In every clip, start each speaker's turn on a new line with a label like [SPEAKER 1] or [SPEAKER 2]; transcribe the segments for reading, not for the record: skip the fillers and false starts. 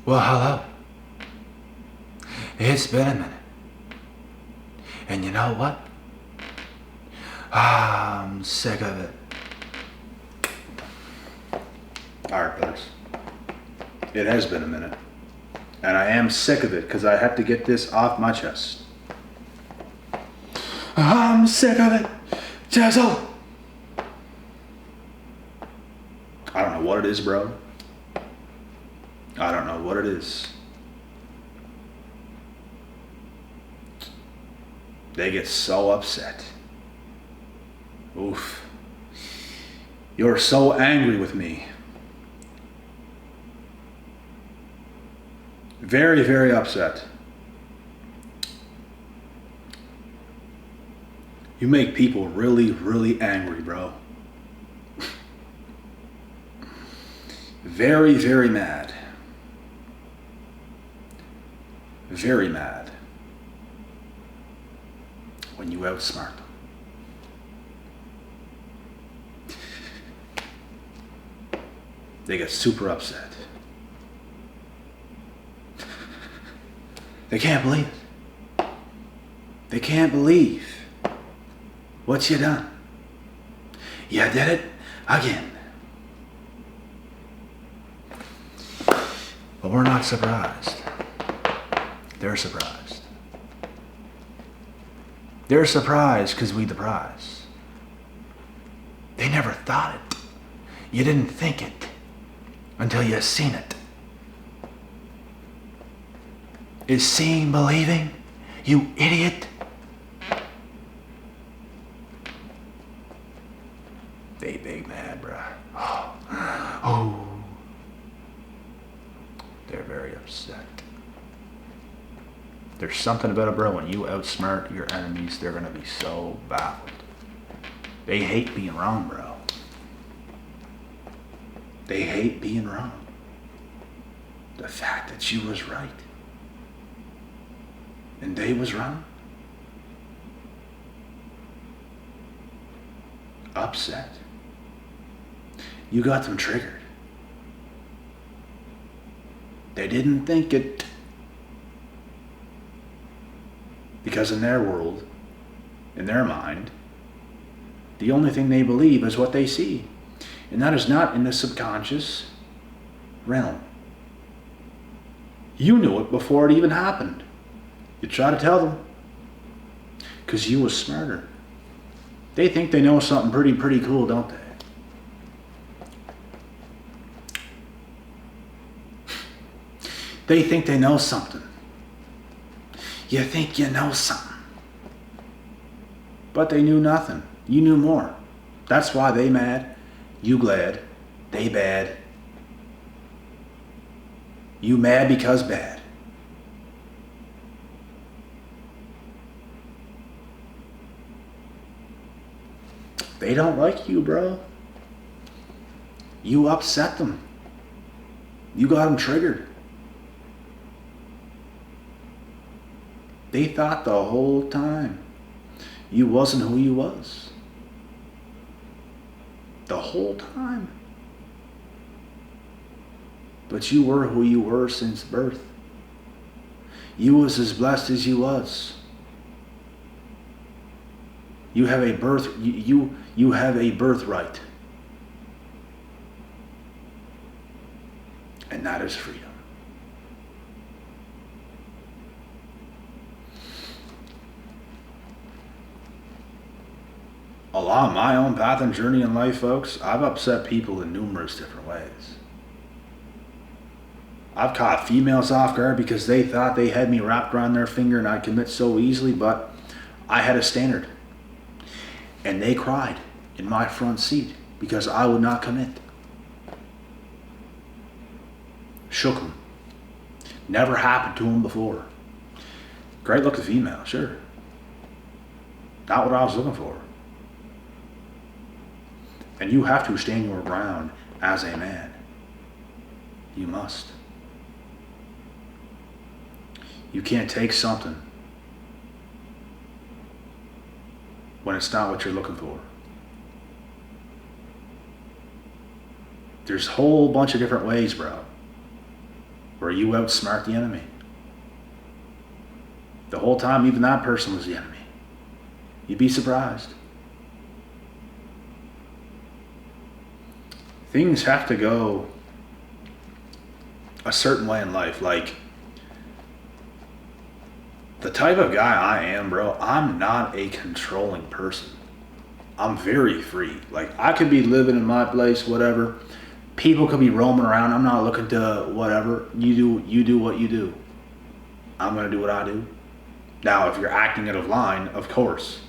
[SPEAKER 1] Well, hello. It's been a minute. And you know what? I'm sick of it.
[SPEAKER 2] Alright, brothers. It has been a minute. And I am sick of it because I have to get this off my chest.
[SPEAKER 1] I'm sick of it. Jizzle.
[SPEAKER 2] I don't know what it is, bro. I don't know what it is. They get so upset. Oof. You're so angry with me. Very, very upset. You make people really, really angry, bro. Very, very mad. Very mad. When you outsmart them. They get super upset. They can't believe it. They can't believe what you done. You did it again.
[SPEAKER 1] But we're not surprised. They're surprised. They're surprised because we the prize. They never thought it. You didn't think it until you seen it. Is seeing believing, you idiot? They big mad, bruh. Oh. They're very upset. There's something about it, bro. When you outsmart your enemies, they're gonna be so baffled. They hate being wrong, bro. They hate being wrong. The fact that you was right and they was wrong. Upset. You got them triggered. They didn't think it. Because in their world, in their mind, the only thing they believe is what they see. And that is not in the subconscious realm. You knew it before it even happened. You try to tell them. Because you was smarter. They think they know something pretty cool, don't they? They think they know something. You think you know something. But they knew nothing. You knew more. That's why they mad. You glad. They bad. You mad because bad. They don't like you, bro. You upset them. You got them triggered. They thought the whole time you wasn't who you was. The whole time. But you were who you were since birth. You was as blessed as you was. You have a you have a birthright. And that is freedom. Along my own path and journey in life, folks, I've upset people in numerous different ways. I've caught females off guard because they thought they had me wrapped around their finger and I'd commit so easily, but I had a standard. And they cried in my front seat because I would not commit. Shook them. Never happened to them before. Great looking female, sure. Not what I was looking for. And you have to stand your ground as a man. You must. You can't take something when it's not what you're looking for. There's a whole bunch of different ways, bro. where you outsmart the enemy. The whole time, even that person was the enemy. You'd be surprised. Things have to go a certain way in life. Like, the type of guy I am, bro, I'm not a controlling person. I'm very free. Like, I could be living in my place, whatever. People could be roaming around. I'm not looking to whatever. You do what you do. I'm going to do what I do. Now, if you're acting out of line, of course,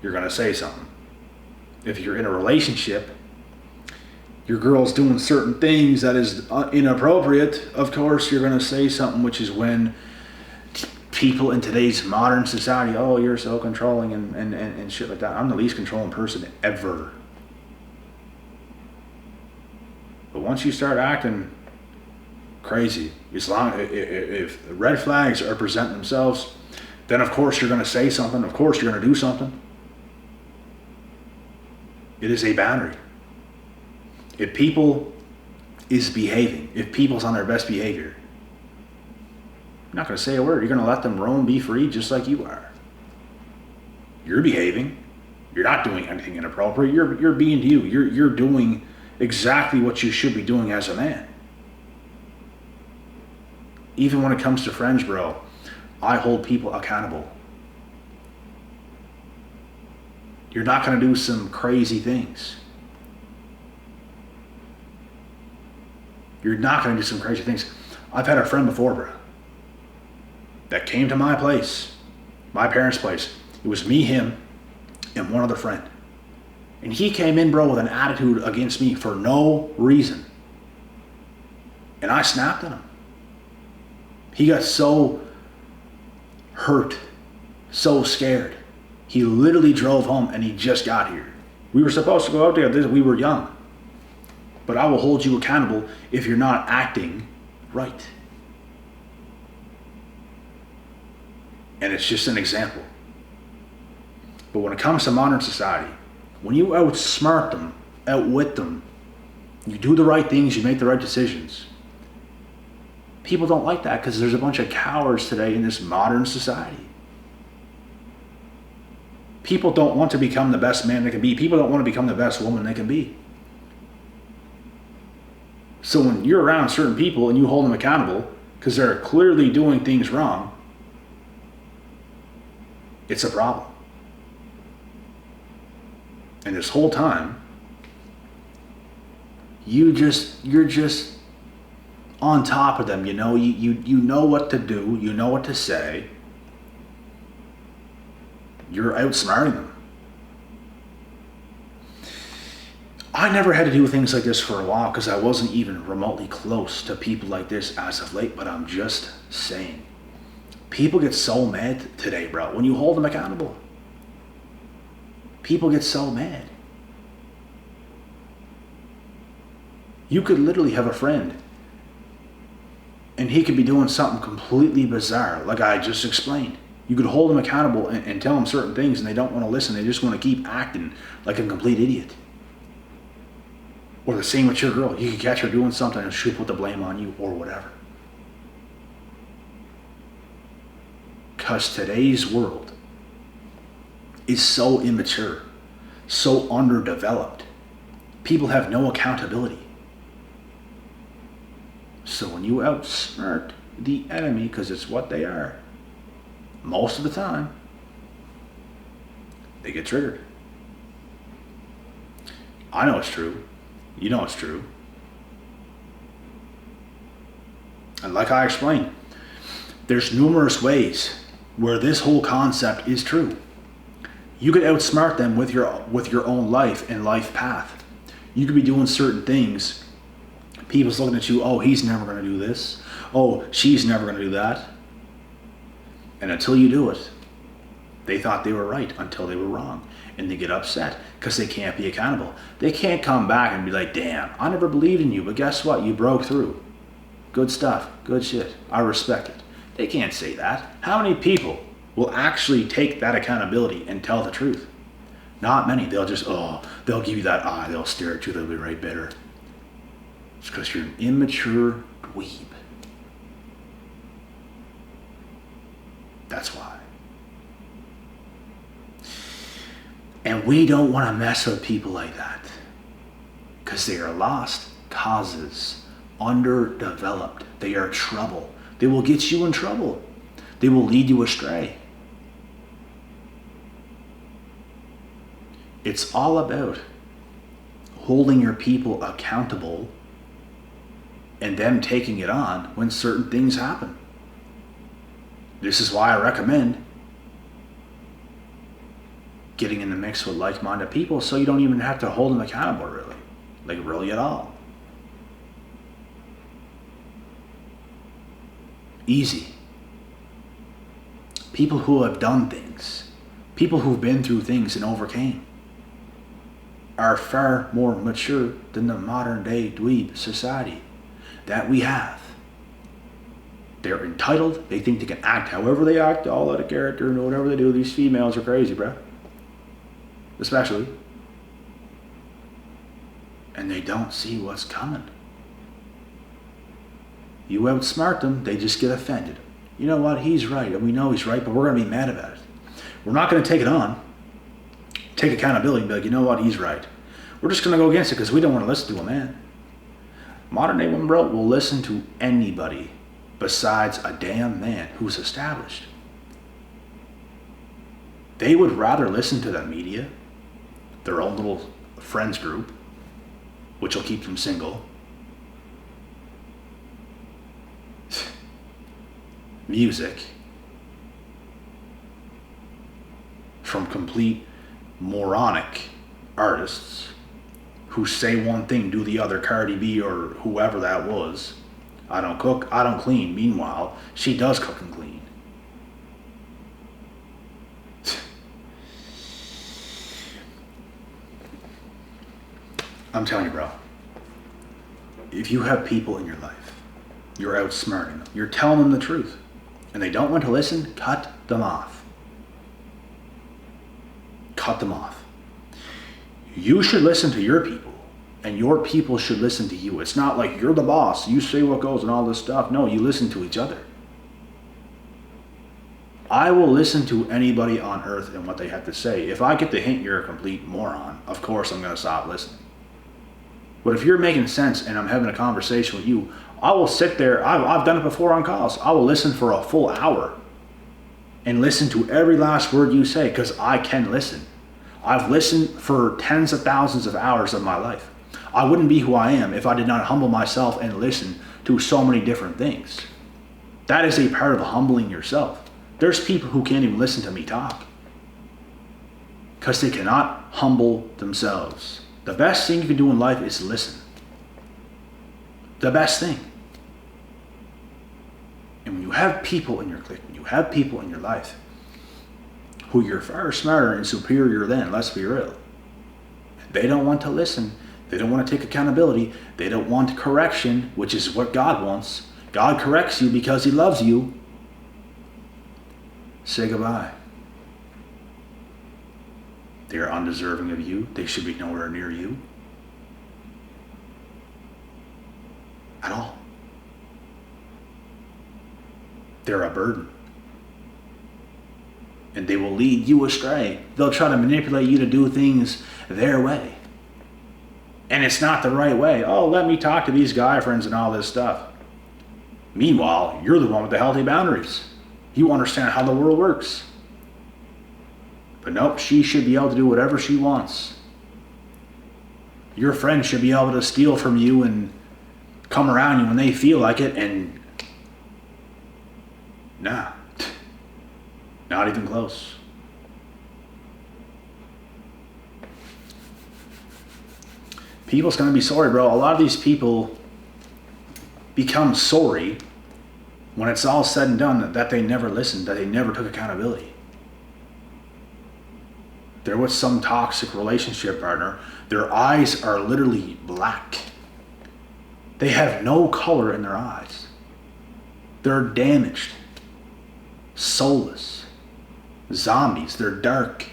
[SPEAKER 1] you're going to say something. If you're in a relationship, your girl's doing certain things that is inappropriate, of course, you're going to say something, which is when people in today's modern society, oh, you're so controlling and shit like that. I'm the least controlling person ever. But once you start acting crazy, as long if the red flags are presenting themselves, then of course you're going to say something. Of course you're going to do something. It is a boundary. If people is behaving, if people's on their best behavior, you're not going to say a word. You're going to let them roam, be free, just like you are. You're behaving. You're not doing anything inappropriate. You're being you. You're doing exactly what you should be doing as a man. Even when it comes to friends, bro, I hold people accountable. You're not going to do some crazy things. You're not going to do some crazy things. I've had a friend before, bro, that came to my place, my parents' place. It was me, him, and one other friend. And he came in, bro, with an attitude against me for no reason. And I snapped at him. He got so hurt, so scared. He literally drove home and he just got here. We were supposed to go out together. We were young. But I will hold you accountable if you're not acting right. And it's just an example. But when it comes to modern society, when you outsmart them, outwit them, you do the right things, you make the right decisions. People don't like that because there's a bunch of cowards today in this modern society. People don't want to become the best man they can be. People don't want to become the best woman they can be. So when you're around certain people and you hold them accountable because they're clearly doing things wrong, it's a problem. And this whole time, you're just on top of them, you know. You know what to do, you know what to say. You're outsmarting them. I never had to do things like this for a while because I wasn't even remotely close to people like this as of late, but I'm just saying. People get so mad today, bro, when you hold them accountable. People get so mad. You could literally have a friend and he could be doing something completely bizarre, like I just explained. You could hold them accountable and tell them certain things and they don't want to listen. They just want to keep acting like a complete idiot. Or the same with your girl. You could catch her doing something and she'll put the blame on you or whatever. Because today's world is so immature, so underdeveloped. People have no accountability. So when you outsmart the enemy, because it's what they are, most of the time, they get triggered. I know it's true. You know it's true. And like I explained, there's numerous ways where this whole concept is true. You could outsmart them with your own life and life path. You could be doing certain things. People's looking at you, oh, he's never going to do this. Oh, she's never going to do that. And until you do it, they thought they were right until they were wrong. And they get upset because they can't be accountable. They can't come back and be like, damn, I never believed in you, but guess what? You broke through. Good stuff. Good shit. I respect it. They can't say that. How many people will actually take that accountability and tell the truth? Not many. They'll just, they'll give you that eye. They'll stare at you. They'll be right bitter. It's because you're an immature dweeb. That's why. And we don't want to mess with people like that because they are lost causes, underdeveloped. They are trouble. They will get you in trouble. They will lead you astray. It's all about holding your people accountable and them taking it on when certain things happen. This is why I recommend getting in the mix with like-minded people so you don't even have to hold them accountable really. Like really at all. Easy. People who have done things, people who've been through things and overcame, are far more mature than the modern day dweeb society that we have. They're entitled, they think they can act however they act, all out of character and whatever they do. These females are crazy, bro. Especially. And they don't see what's coming. You outsmart them, they just get offended. You know what, he's right, and we know he's right, but we're going to be mad about it. We're not going to take it on, take accountability and be like, you know what, he's right. We're just going to go against it because we don't want to listen to a man. Modern day women, bro, will listen to anybody besides a damn man who's established. They would rather listen to the media, their own little friends group, which will keep them single, music, from complete moronic artists who say one thing, do the other, Cardi B or whoever that was. I don't cook, I don't clean. Meanwhile, she does cook and clean. I'm telling you, bro, if you have people in your life, you're outsmarting them, you're telling them the truth, and they don't want to listen, cut them off. Cut them off. You should listen to your people, and your people should listen to you. It's not like you're the boss, you say what goes and all this stuff. No, you listen to each other. I will listen to anybody on earth and what they have to say. If I get the hint you're a complete moron, of course I'm going to stop listening. But if you're making sense and I'm having a conversation with you, I will sit there. I've done it before on calls. I will listen for a full hour and listen to every last word you say because I can listen. I've listened for tens of thousands of hours of my life. I wouldn't be who I am if I did not humble myself and listen to so many different things. That is a part of humbling yourself. There's people who can't even listen to me talk because they cannot humble themselves. The best thing you can do in life is listen. The best thing. And when you have people in your clique, when you have people in your life who you're far smarter and superior than, let's be real, they don't want to listen. They don't want to take accountability. They don't want correction, which is what God wants. God corrects you because he loves you. Say goodbye. They are undeserving of you. They should be nowhere near you. At all. They're a burden. And they will lead you astray. They'll try to manipulate you to do things their way. And it's not the right way. Oh, let me talk to these guy friends and all this stuff. Meanwhile, you're the one with the healthy boundaries. You understand how the world works. But nope, she should be able to do whatever she wants. Your friends should be able to steal from you and come around you when they feel like it, and nah, not even close. People's gonna be sorry, bro. A lot of these people become sorry when it's all said and done that they never listened, that they never took accountability. They're with some toxic relationship partner. Their eyes are literally black. They have no color in their eyes. They're damaged, soulless, zombies. They're dark.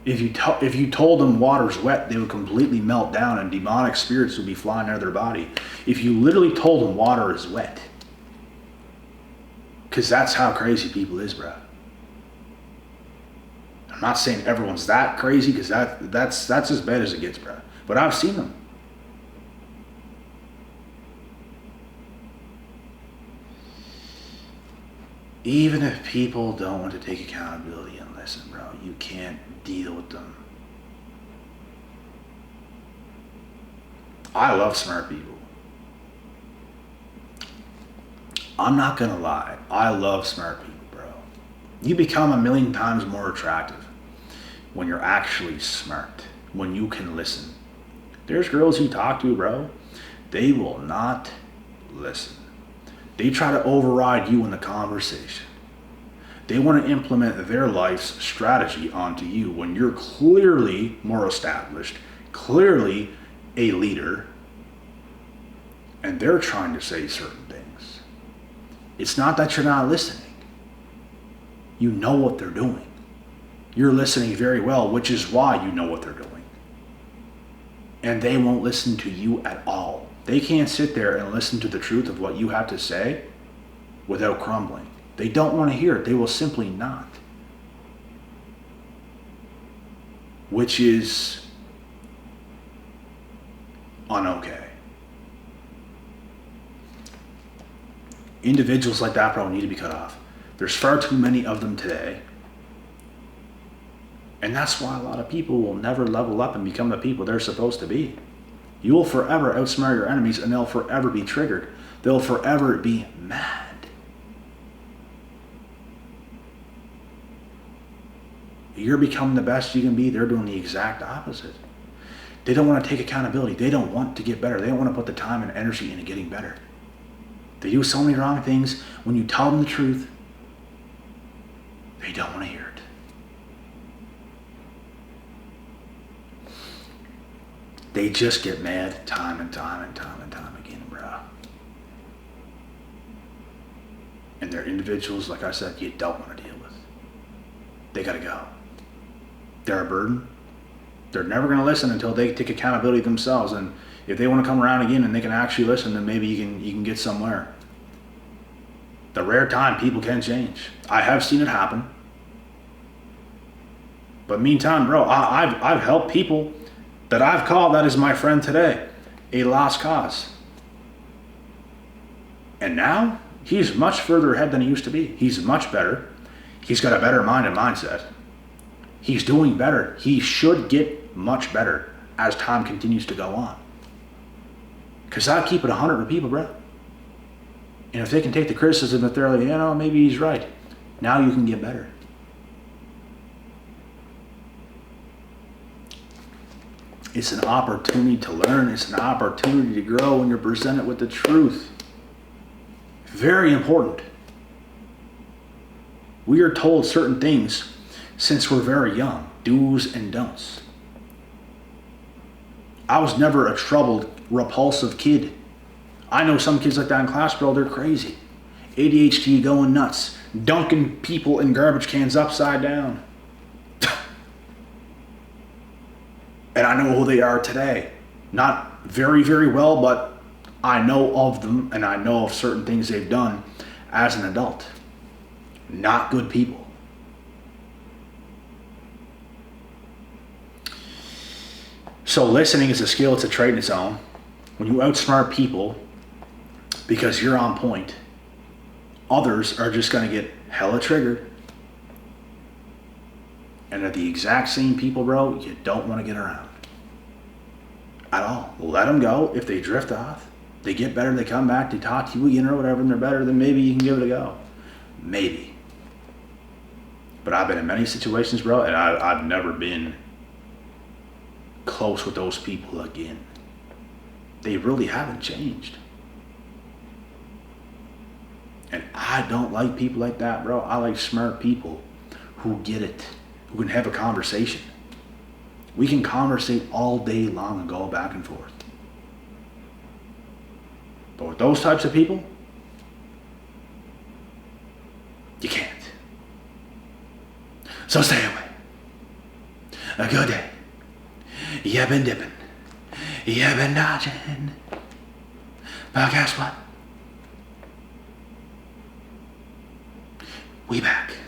[SPEAKER 1] If you told them water's wet, they would completely melt down and demonic spirits would be flying out of their body. If you literally told them water is wet, Because that's how crazy people is, bro. I'm not saying everyone's that crazy, because that's as bad as it gets, bro. But I've seen them. Even if people don't want to take accountability and listen, bro, you can't deal with them. I love smart people. I'm not gonna lie. I love smart people, bro. You become a million times more attractive when you're actually smart, when you can listen. There's girls you talk to, bro, they will not listen. They try to override you in the conversation. They want to implement their life's strategy onto you when you're clearly more established, clearly a leader, and they're trying to say certain things. It's not that you're not listening. You know what they're doing. You're listening very well, which is why you know what they're doing. And they won't listen to you at all. They can't sit there and listen to the truth of what you have to say without crumbling. They don't want to hear it. They will simply not. Which is un-okay. Individuals like that probably need to be cut off. There's far too many of them today. And that's why a lot of people will never level up and become the people they're supposed to be. You will forever outsmart your enemies, and they'll forever be triggered. They'll forever be mad. You're becoming the best you can be. They're doing the exact opposite. They don't want to take accountability. They don't want to get better. They don't want to put the time and energy into getting better. They do so many wrong things. When you tell them the truth, they don't want to hear it. They just get mad time and time and time and time again, bro. And they're individuals, like I said, you don't want to deal with. They gotta go. They're a burden. They're never gonna listen until they take accountability themselves. And if they want to come around again and they can actually listen, then maybe you can get somewhere. The rare time people can change. I have seen it happen. But meantime, bro, I've helped people that I've called, that is my friend today, a lost cause. And now he's much further ahead than he used to be. He's much better. He's got a better mind and mindset. He's doing better. He should get much better as time continues to go on. Because I keep it 100 with people, bro. And if they can take the criticism, if they're like, maybe he's right, now you can get better. It's an opportunity to learn. It's an opportunity to grow when you're presented with the truth. Very important. We are told certain things since we're very young. Do's and don'ts. I was never a troubled, repulsive kid. I know some kids like that in class, bro, they're crazy. ADHD going nuts. Dunking people in garbage cans upside down. And I know who they are today. Not very, very well, but I know of them and I know of certain things they've done as an adult. Not good people. So listening is a skill, it's a trait in its own. When you outsmart people because you're on point, others are just going to get hella triggered. And they're the exact same people, bro, you don't want to get around. At all. Let them go. If they drift off, they get better, they come back, they talk to you again or whatever, and they're better, then maybe you can give it a go. Maybe. But I've been in many situations, bro, and I've never been close with those people again. They really haven't changed. And I don't like people like that, bro. I like smart people who get it, who can have a conversation. We can conversate all day long and go back and forth. But with those types of people, you can't. So stay away. A good day. You've been dipping. You've been dodging. But guess what? We back.